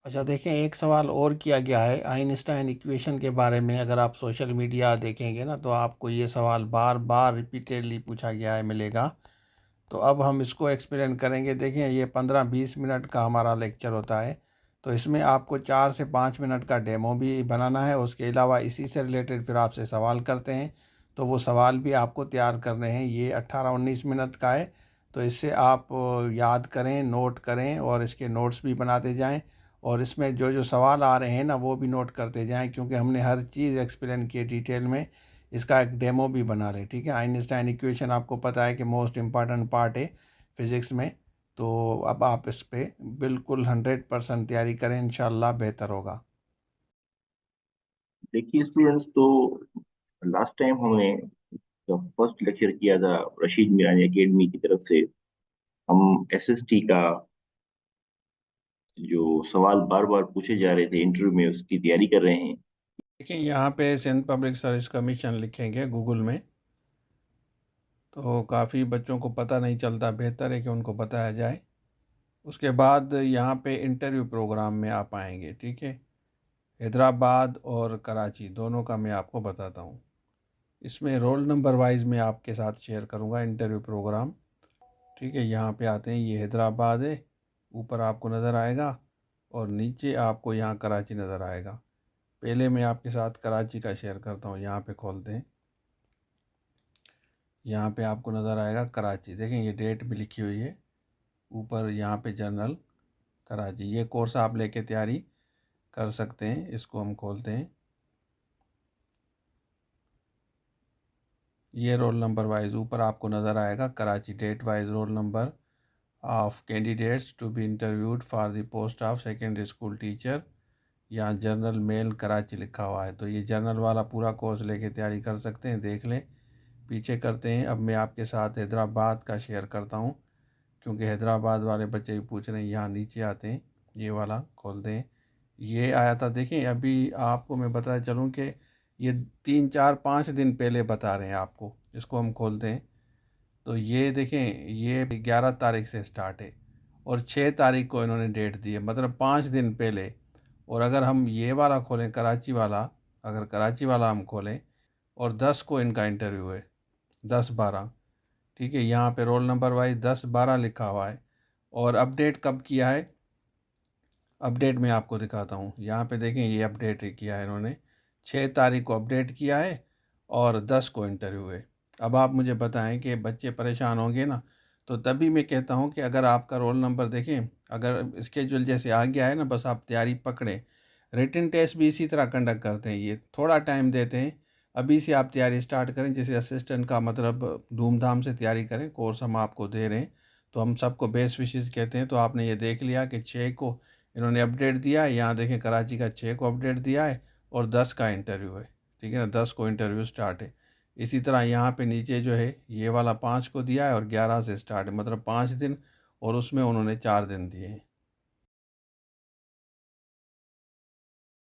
अच्छा देखें, एक सवाल और किया गया है आइंस्टाइन इक्वेशन के बारे में। अगर आप सोशल मीडिया देखेंगे ना, तो आपको ये सवाल बार बार रिपीटेडली पूछा गया है, मिलेगा। तो अब हम इसको एक्सप्लेन करेंगे। देखें, ये 15-20 मिनट का हमारा लेक्चर होता है, तो इसमें आपको 4 से 5 मिनट का डेमो भी बनाना है। उसके अलावा इसी से रिलेटेड फिर आपसे सवाल करते हैं, तो वो सवाल भी आपको तैयार करने हैं। ये 18-19 मिनट का है, तो इससे आप याद करें, नोट करें और इसके नोट्स भी बनाते जाएं। और इसमें जो जो सवाल आ रहे हैं ना, वो भी नोट करते जाएं, क्योंकि हमने हर चीज़ एक्सप्लेन की है डिटेल में। इसका एक डेमो भी बना रहे, ठीक है। आइंस्टाइन इक्वेशन आपको पता है कि मोस्ट इम्पॉर्टेंट पार्ट है फिज़िक्स में। तो अब आप इस पे बिल्कुल 100% तैयारी करें, इंशाल्लाह बेहतर होगा। देखिए स्टूडेंट्स, तो लास्ट टाइम हमने जब फर्स्ट लेक्चर किया था रशीद मीरानी एकेडमी की तरफ से, हम एसएसटी का जो सवाल बार बार पूछे जा रहे थे इंटरव्यू में, उसकी तैयारी कर रहे हैं। देखिए, यहाँ पे सिंध पब्लिक सर्विस कमीशन लिखेंगे गूगल में, तो काफ़ी बच्चों को पता नहीं चलता, बेहतर है कि उनको बताया जाए। उसके बाद यहाँ पे इंटरव्यू प्रोग्राम में आप आएंगे, ठीक है। हैदराबाद और कराची दोनों का मैं आपको बताता हूँ। इसमें रोल नंबर वाइज मैं आपके साथ शेयर करूँगा इंटरव्यू प्रोग्राम, ठीक है। यहाँ पे आते हैं, ये हैदराबाद है, ऊपर आपको नज़र आएगा, और नीचे आपको यहाँ कराची नज़र आएगा। पहले मैं आपके साथ कराची का शेयर करता हूँ। यहाँ पे खोलते हैं, यहाँ पे आपको नज़र आएगा कराची। देखें, ये डेट भी लिखी हुई है ऊपर, यहाँ पे जनरल कराची। ये कोर्स आप लेके तैयारी कर सकते हैं। इसको हम खोलते हैं, ये रोल नंबर वाइज ऊपर आपको नज़र आएगा Karachi, date wise roll number of candidates to be interviewed for the post of secondary school teacher. यहाँ जनरल मेल कराची लिखा हुआ है, तो ये जनरल वाला पूरा कोर्स लेके तैयारी कर सकते हैं। देख लें, पीछे करते हैं। अब मैं आपके साथ हैदराबाद का शेयर करता हूँ, क्योंकि हैदराबाद वाले बच्चे भी पूछ रहे हैं। यहाँ नीचे आते हैं, ये वाला खोलते हैं, ये आया था। देखें, अभी आपको मैं बताया चलूँ कि ये 3-4-5 दिन पहले बता रहे हैं आपको। इसको हम खोलते हैं, तो ये देखें, ये 11 तारीख से स्टार्ट है और 6 तारीख को इन्होंने डेट दी है, मतलब 5 दिन पहले। और अगर हम ये वाला खोलें, कराची वाला, अगर कराची वाला हम खोलें, और 10 को इनका इंटरव्यू है, 10-12, ठीक है। यहाँ पे रोल नंबर वाइज 10-12 लिखा हुआ है। और अपडेट कब किया है, अपडेट मैं आपको दिखाता हूँ। यहाँ पे देखें, ये अपडेट किया है इन्होंने, 6 तारीख को अपडेट किया है और 10 को इंटरव्यू है। अब आप मुझे बताएं कि बच्चे परेशान होंगे ना, तो तभी मैं कहता हूँ कि अगर आपका रोल नंबर देखें, अगर स्केजूल जैसे आ गया है ना, बस आप तैयारी पकड़ें। रिटन टेस्ट भी इसी तरह कंडक्ट करते हैं, ये थोड़ा टाइम देते हैं। अभी से आप तैयारी स्टार्ट करें, जैसे असिस्टेंट का, मतलब धूमधाम से तैयारी करें। कोर्स हम आपको दे रहे हैं, तो हम सबको बेस्ट विशेज़ कहते हैं। तो आपने ये देख लिया कि 6 को इन्होंने अपडेट दिया है। यहाँ देखें, कराची का 6 को अपडेट दिया है और 10 का इंटरव्यू है, ठीक है ना। 10 को इंटरव्यू स्टार्ट है। इसी तरह यहाँ पे नीचे जो है, ये वाला 5 को दिया है और 11 से स्टार्ट है, मतलब 5 दिन, और उसमें उन्होंने 4 दिन दिए हैं।